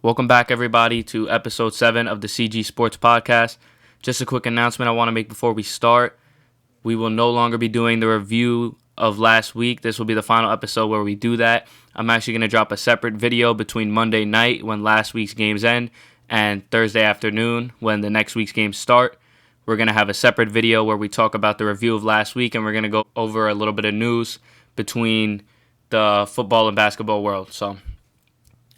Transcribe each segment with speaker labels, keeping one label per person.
Speaker 1: Welcome back, everybody, to episode 7 of the CG Sports Podcast. Just a quick announcement I want to make before we start. We will no longer be doing the review of last week. This will be the final episode where we do that. I'm actually going to drop a separate video between Monday night when last week's games end and Thursday afternoon when the next week's games start. We're going to have a separate video where we talk about the review of last week, and we're going to go over a little bit of news between the football and basketball world. So,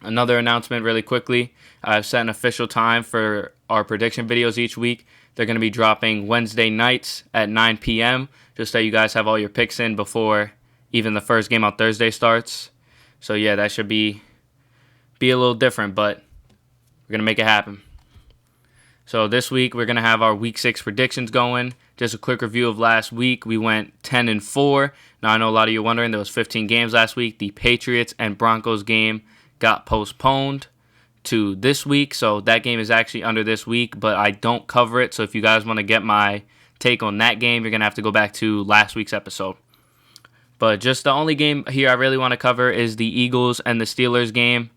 Speaker 1: another announcement really quickly. I've set an official time for our prediction videos each week. They're going to be dropping Wednesday nights at 9 p.m. just so you guys have all your picks in before even the first game on Thursday starts. So yeah, that should be a little different, but we're going to make it happen. So this week we're going to have our Week 6 predictions going. Just a quick review of last week. We went 10-4. Now I know a lot of you are wondering, there was 15 games last week. The Patriots and Broncos game got postponed to this week, so that game is actually under this week, but I don't cover it. So if you guys want to get my take on that game, you're going to have to go back to last week's episode. But just the only game here I really want to cover is the Eagles and the Steelers game.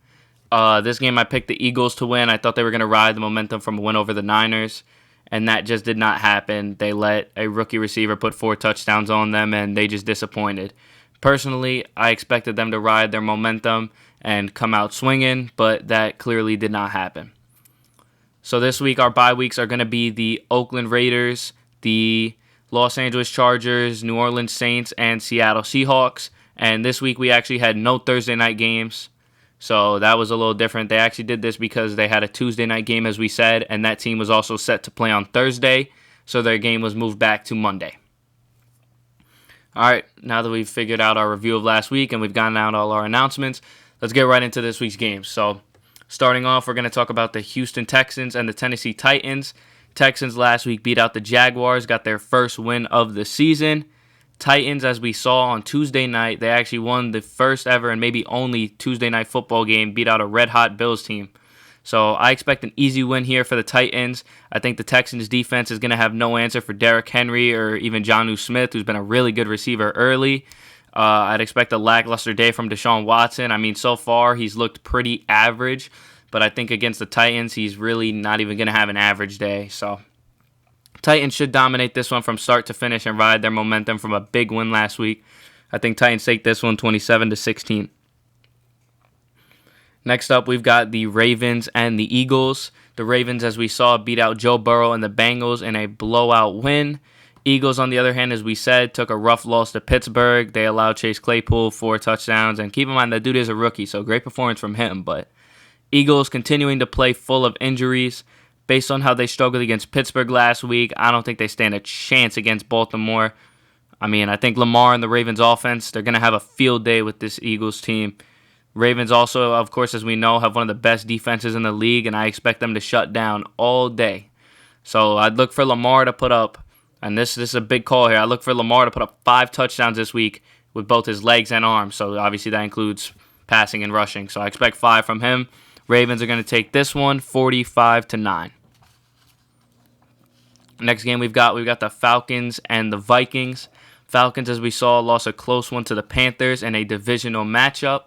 Speaker 1: This game I picked the Eagles to win. I thought they were going to ride the momentum from a win over the Niners, and that just did not happen. They let a rookie receiver put 4 touchdowns on them, and they just disappointed. Personally, I expected them to ride their momentum and come out swinging, but that clearly did not happen. So this week, our bye weeks are going to be the Oakland Raiders, the Los Angeles Chargers, New Orleans Saints, and Seattle Seahawks. And this week, we actually had no Thursday night games. So that was a little different. They actually did this because they had a Tuesday night game, as we said, and that team was also set to play on Thursday, so their game was moved back to Monday. All right, now that we've figured out our review of last week and we've gotten out all our announcements, let's get right into this week's games. So starting off, we're going to talk about the Houston Texans and the Tennessee Titans. Texans last week beat out the Jaguars, got their first win of the season. Titans, as we saw on Tuesday night, they actually won the first ever and maybe only Tuesday night football game, beat out a red-hot Bills team. So I expect an easy win here for the Titans. I think the Texans' defense is going to have no answer for Derrick Henry or even Jonnu Smith, who's been a really good receiver early. I'd expect a lackluster day from Deshaun Watson. I mean, so far he's looked pretty average, but I think against the Titans, he's really not even going to have an average day. So Titans should dominate this one from start to finish and ride their momentum from a big win last week. I think Titans take this one 27-16. Next up, we've got the Ravens and the Eagles. The Ravens, as we saw, beat out Joe Burrow and the Bengals in a blowout win. Eagles, on the other hand, as we said, took a rough loss to Pittsburgh. They allowed Chase Claypool 4 touchdowns. And keep in mind, that dude is a rookie, so great performance from him. But Eagles continuing to play full of injuries. Based on how they struggled against Pittsburgh last week, I don't think they stand a chance against Baltimore. I mean, I think Lamar and the Ravens offense, they're going to have a field day with this Eagles team. Ravens also, of course, as we know, have one of the best defenses in the league, and I expect them to shut down all day. So I'd look for Lamar to put up, and this is a big call here, I look for Lamar to put up 5 touchdowns this week with both his legs and arms. So obviously that includes passing and rushing. So I expect 5 from him. Ravens are going to take this one 45-9. Next game we've got the Falcons and the Vikings. Falcons, as we saw, lost a close one to the Panthers in a divisional matchup.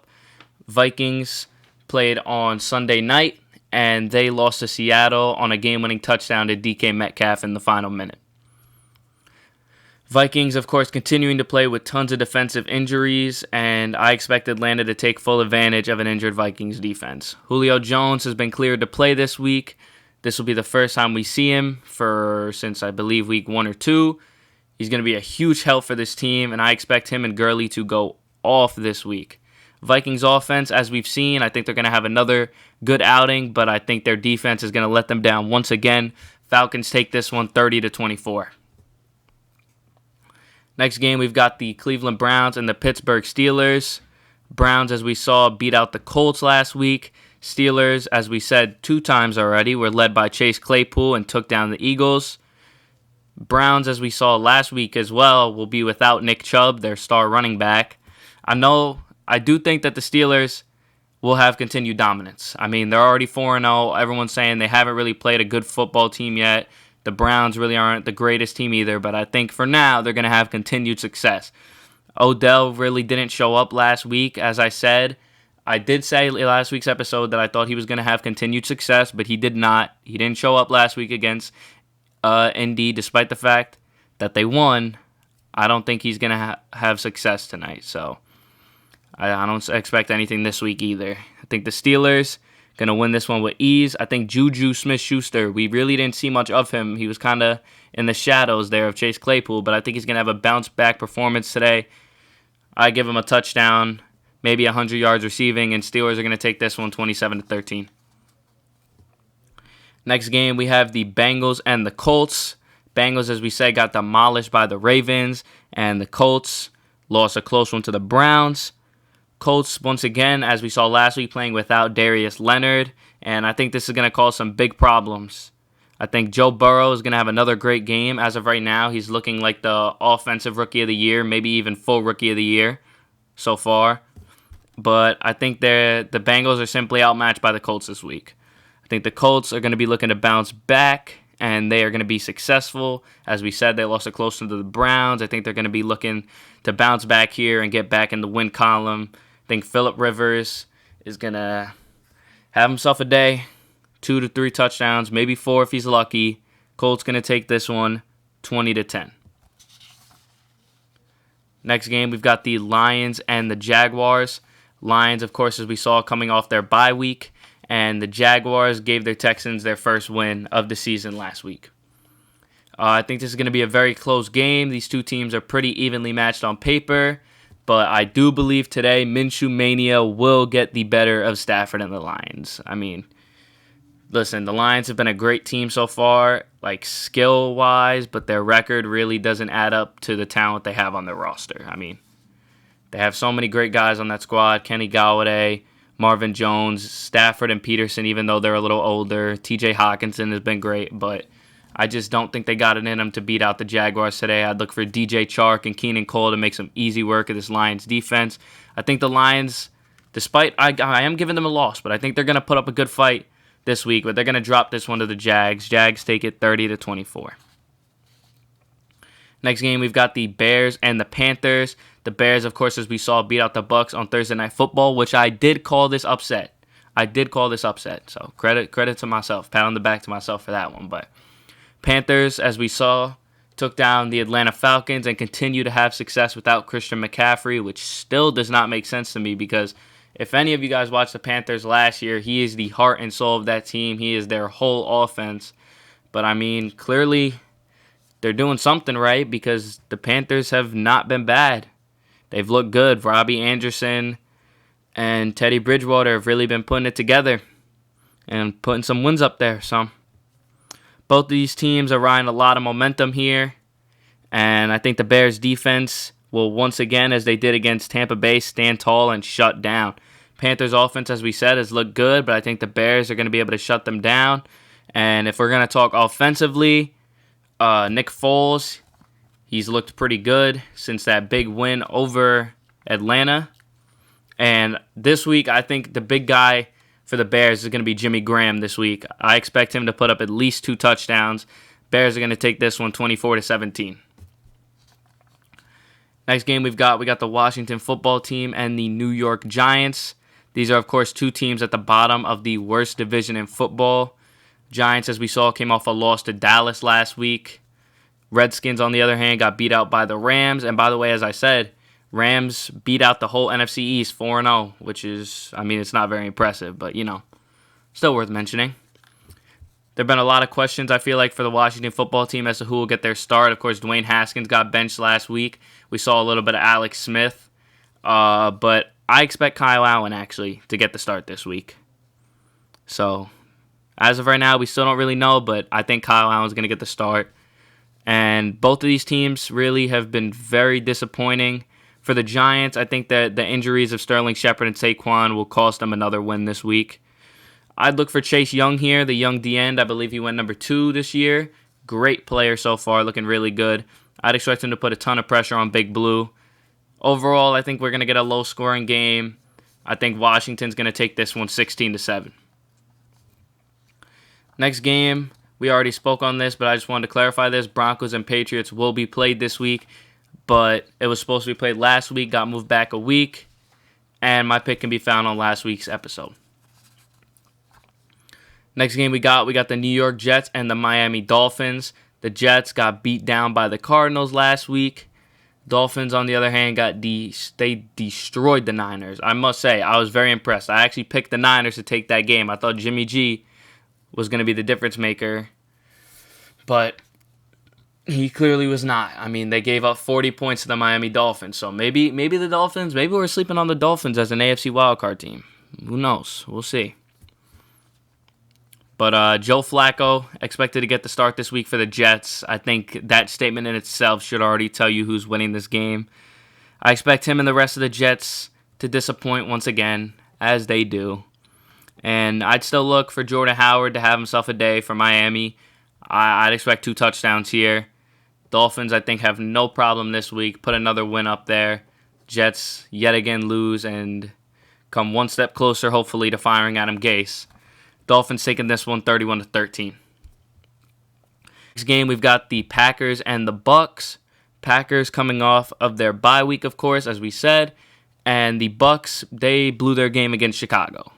Speaker 1: Vikings played on Sunday night, and they lost to Seattle on a game-winning touchdown to DK Metcalf in the final minute. Vikings, of course, continuing to play with tons of defensive injuries, and I expect Atlanta to take full advantage of an injured Vikings defense. Julio Jones has been cleared to play this week. This will be the first time we see him since I believe week 1 or 2. He's going to be a huge help for this team, and I expect him and Gurley to go off this week. Vikings offense, as we've seen, I think they're going to have another good outing, but I think their defense is going to let them down once again. Falcons take this one 30-24. Next game, we've got the Cleveland Browns and the Pittsburgh Steelers. Browns, as we saw, beat out the Colts last week. Steelers, as we said 2 times already, were led by Chase Claypool and took down the Eagles. Browns, as we saw last week as well, will be without Nick Chubb, their star running back. I do think that the Steelers will have continued dominance. I mean, they're already 4-0. Everyone's saying they haven't really played a good football team yet. The Browns really aren't the greatest team either, but I think for now they're going to have continued success. Odell really didn't show up last week, as I said. I did say last week's episode that I thought he was going to have continued success, but he did not. He didn't show up last week against Indy, despite the fact that they won. I don't think he's going to have success tonight, so I don't expect anything this week either. I think the Steelers going to win this one with ease. I think Juju Smith-Schuster, we really didn't see much of him. He was kind of in the shadows there of Chase Claypool, but I think he's going to have a bounce-back performance today. I give him a touchdown, maybe 100 yards receiving, and Steelers are going to take this one 27-13. Next game, we have the Bengals and the Colts. Bengals, as we said, got demolished by the Ravens, and the Colts lost a close one to the Browns. Colts, once again, as we saw last week, playing without Darius Leonard, and I think this is going to cause some big problems. I think Joe Burrow is going to have another great game. As of right now, he's looking like the offensive rookie of the year, maybe even full rookie of the year so far. But I think the Bengals are simply outmatched by the Colts this week. I think the Colts are going to be looking to bounce back, and they are going to be successful. As we said, they lost a close one to the Browns. I think they're going to be looking to bounce back here and get back in the win column. I think Phillip Rivers is going to have himself a day, 2 to 3 touchdowns, maybe 4 if he's lucky. Colts going to take this one 20-10. Next game, we've got the Lions and the Jaguars. Lions, of course, as we saw, coming off their bye week, and the Jaguars gave their Texans their first win of the season last week. I think this is going to be a very close game. These two teams are pretty evenly matched on paper. But I do believe today Minshew Mania will get the better of Stafford and the Lions. I mean, listen, the Lions have been a great team so far, like skill-wise, but their record really doesn't add up to the talent they have on their roster. I mean, they have so many great guys on that squad. Kenny Golladay, Marvin Jones, Stafford and Peterson, even though they're a little older. TJ Hawkinson has been great, but I just don't think they got it in them to beat out the Jaguars today. I'd look for DJ Chark and Keenan Cole to make some easy work of this Lions defense. I think the Lions, despite I am giving them a loss, but I think they're going to put up a good fight this week, but they're going to drop this one to the Jags. Jags take it 30-24. Next game, we've got the Bears and the Panthers. The Bears, of course, as we saw, beat out the Bucs on Thursday Night Football, which I did call this upset. So credit to myself. Pat on the back to myself for that one, but Panthers, as we saw, took down the Atlanta Falcons and continue to have success without Christian McCaffrey, which still does not make sense to me because if any of you guys watched the Panthers last year, he is the heart and soul of that team. He is their whole offense. But, I mean, clearly they're doing something right because the Panthers have not been bad. They've looked good. Robbie Anderson and Teddy Bridgewater have really been putting it together and putting some wins up there, so both of these teams are riding a lot of momentum here, and I think the Bears' defense will once again, as they did against Tampa Bay, stand tall and shut down. Panthers' offense, as we said, has looked good, but I think the Bears are going to be able to shut them down. And if we're going to talk offensively, Nick Foles, he's looked pretty good since that big win over Atlanta. And this week, I think the big guy for the Bears is going to be Jimmy Graham this week. I expect him to put up at least 2 touchdowns. Bears are going to take this one 24-17. Next game we got the Washington football team and the New York Giants. These are, of course, two teams at the bottom of the worst division in football. Giants, as we saw, came off a loss to Dallas last week. Redskins, on the other hand, got beat out by the Rams. And by the way, as I said, Rams beat out the whole NFC East 4-0, which is, I mean, it's not very impressive, but, still worth mentioning. There have been a lot of questions, I feel like, for the Washington football team as to who will get their start. Of course, Dwayne Haskins got benched last week. We saw a little bit of Alex Smith. But I expect Kyle Allen, actually, to get the start this week. So, as of right now, we still don't really know, but I think Kyle Allen's going to get the start. And both of these teams really have been very disappointing. For the Giants, I think that the injuries of Sterling Shepard and Saquon will cost them another win this week. I'd look for Chase Young here, the young D-end. I believe he went number 2 this year. Great player so far, looking really good. I'd expect him to put a ton of pressure on Big Blue. Overall, I think we're going to get a low-scoring game. I think Washington's going to take this one 16-7. Next game, we already spoke on this, but I just wanted to clarify this. Broncos and Patriots will be played this week, but it was supposed to be played last week, got moved back a week. and my pick can be found on last week's episode. Next game we got the New York Jets and the Miami Dolphins. The Jets got beat down by the Cardinals last week. Dolphins, on the other hand, they destroyed the Niners. I must say, I was very impressed. I actually picked the Niners to take that game. I thought Jimmy G was going to be the difference maker, but he clearly was not. I mean, they gave up 40 points to the Miami Dolphins, so maybe the Dolphins, maybe we're sleeping on the Dolphins as an AFC wildcard team. Who knows? We'll see. But Joe Flacco expected to get the start this week for the Jets. I think that statement in itself should already tell you who's winning this game. I expect him and the rest of the Jets to disappoint once again, as they do. And I'd still look for Jordan Howard to have himself a day for Miami. I'd expect 2 touchdowns here. Dolphins, I think, have no problem this week. Put another win up there. Jets yet again lose and come one step closer, hopefully, to firing Adam Gase. Dolphins taking this one 31-13. Next game, we've got the Packers and the Bucks. Packers coming off of their bye week, of course, as we said. And the Bucks, they blew their game against Chicago.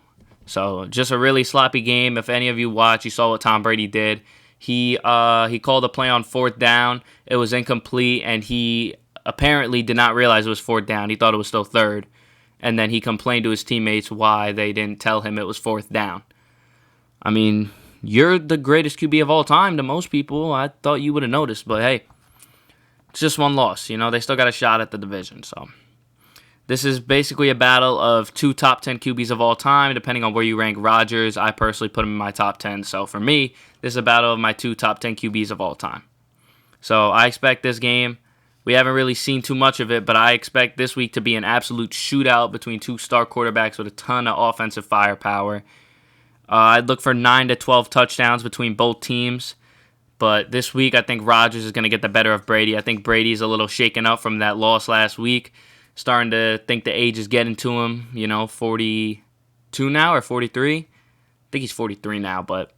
Speaker 1: So just a really sloppy game. If any of you watched, you saw what Tom Brady did. He called a play on 4th down. It was incomplete, and he apparently did not realize it was 4th down. He thought it was still 3rd. And then he complained to his teammates why they didn't tell him it was 4th down. I mean, you're the greatest QB of all time to most people. I thought you would have noticed, but hey, it's just one loss. You know, they still got a shot at the division. So this is basically a battle of 2 top 10 QBs of all time, depending on where you rank Rodgers. I personally put him in my top 10. So for me, this is a battle of my 2 top 10 QBs of all time. So I expect this game. We haven't really seen too much of it, but I expect this week to be an absolute shootout between 2 star quarterbacks with a ton of offensive firepower. I'd look for 9 to 12 touchdowns between both teams. But this week, I think Rodgers is going to get the better of Brady. I think Brady's a little shaken up from that loss last week. Starting to think the age is getting to him. 42 now or 43? I think he's 43 now, but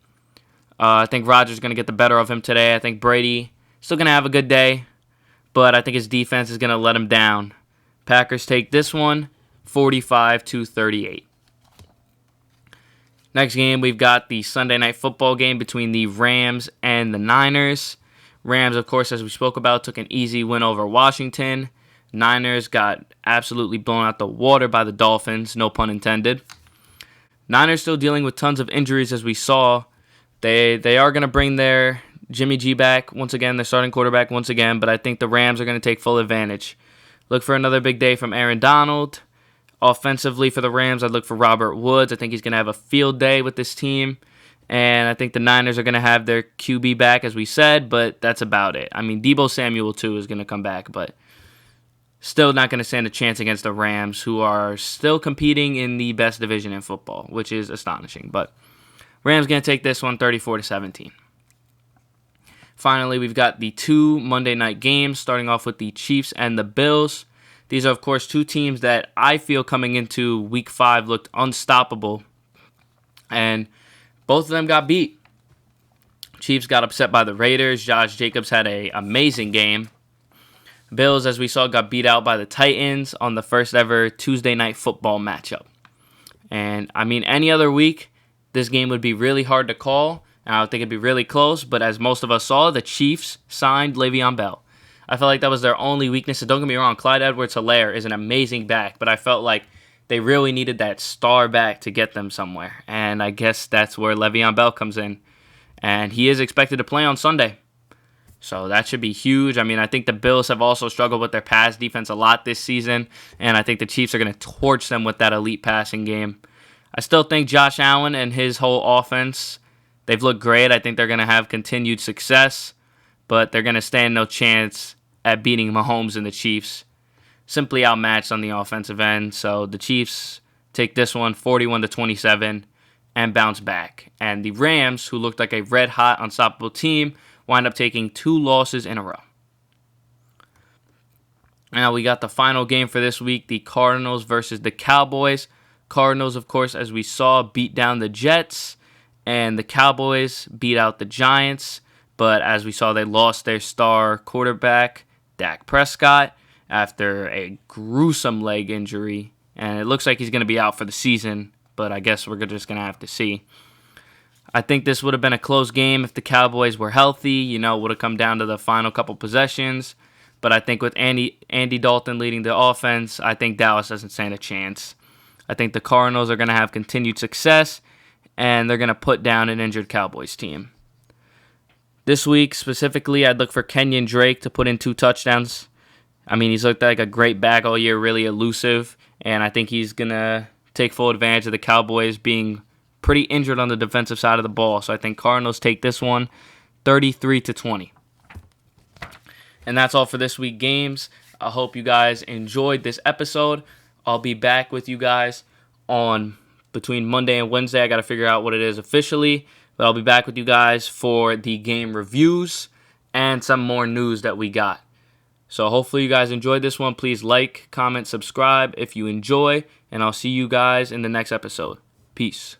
Speaker 1: I think Rodgers is going to get the better of him today. I think Brady still going to have a good day, but I think his defense is going to let him down. Packers take this one 45-38. Next game, we've got the Sunday Night Football game between the Rams and the Niners. Rams, of course, as we spoke about, took an easy win over Washington. Niners got absolutely blown out the water by the Dolphins, no pun intended. Niners still dealing with tons of injuries, as we saw. They are going to bring their Jimmy G back once again, their starting quarterback once again, but I think the Rams are going to take full advantage. Look for another big day from Aaron Donald. Offensively for the Rams, I'd look for Robert Woods. I think he's going to have a field day with this team. And I think the Niners are going to have their QB back, as we said, but that's about it. I mean, Deebo Samuel, too, is going to come back, but still not going to stand a chance against the Rams, who are still competing in the best division in football, which is astonishing. But Rams going to take this one 34-17. Finally, we've got the 2 Monday night games, starting off with the Chiefs and the Bills. These are, of course, 2 teams that I feel coming into Week 5 looked unstoppable, and both of them got beat. Chiefs got upset by the Raiders. Josh Jacobs had an amazing game. Bills, as we saw, got beat out by the Titans on the first ever Tuesday Night Football matchup. And, I mean, any other week, this game would be really hard to call, and I would think it'd be really close, but as most of us saw, the Chiefs signed Le'Veon Bell. I felt like that was their only weakness. And don't get me wrong, Clyde Edwards-Helaire is an amazing back, but I felt like they really needed that star back to get them somewhere. And I guess that's where Le'Veon Bell comes in. And he is expected to play on Sunday. So that should be huge. I mean, I think the Bills have also struggled with their pass defense a lot this season, and I think the Chiefs are going to torch them with that elite passing game. I still think Josh Allen and his whole offense, they've looked great. I think they're going to have continued success, but they're going to stand no chance at beating Mahomes and the Chiefs. Simply outmatched on the offensive end. So the Chiefs take this one 41-27 and bounce back. And the Rams, who looked like a red-hot, unstoppable team, wind up taking 2 losses in a row. Now we got the final game for this week, the Cardinals versus the Cowboys. Cardinals, of course, as we saw, beat down the Jets, and the Cowboys beat out the Giants. But as we saw, they lost their star quarterback, Dak Prescott, after a gruesome leg injury and it looks like he's going to be out for the season, but I guess we're just going to have to see. I think this would have been a close game if the Cowboys were healthy. It would have come down to the final couple possessions. But I think with Andy Dalton leading the offense, I think Dallas doesn't stand a chance. I think the Cardinals are going to have continued success, and they're going to put down an injured Cowboys team. This week, specifically, I'd look for Kenyon Drake to put in 2 touchdowns. I mean, he's looked like a great back all year, really elusive, and I think he's going to take full advantage of the Cowboys being pretty injured on the defensive side of the ball. So I think Cardinals take this one 33-20. And that's all for this week games. I hope you guys enjoyed this episode. I'll be back with you guys on between Monday and Wednesday. I got to figure out what it is officially. But I'll be back with you guys for the game reviews and some more news that we got. So hopefully you guys enjoyed this one. Please like, comment, subscribe if you enjoy. And I'll see you guys in the next episode. Peace.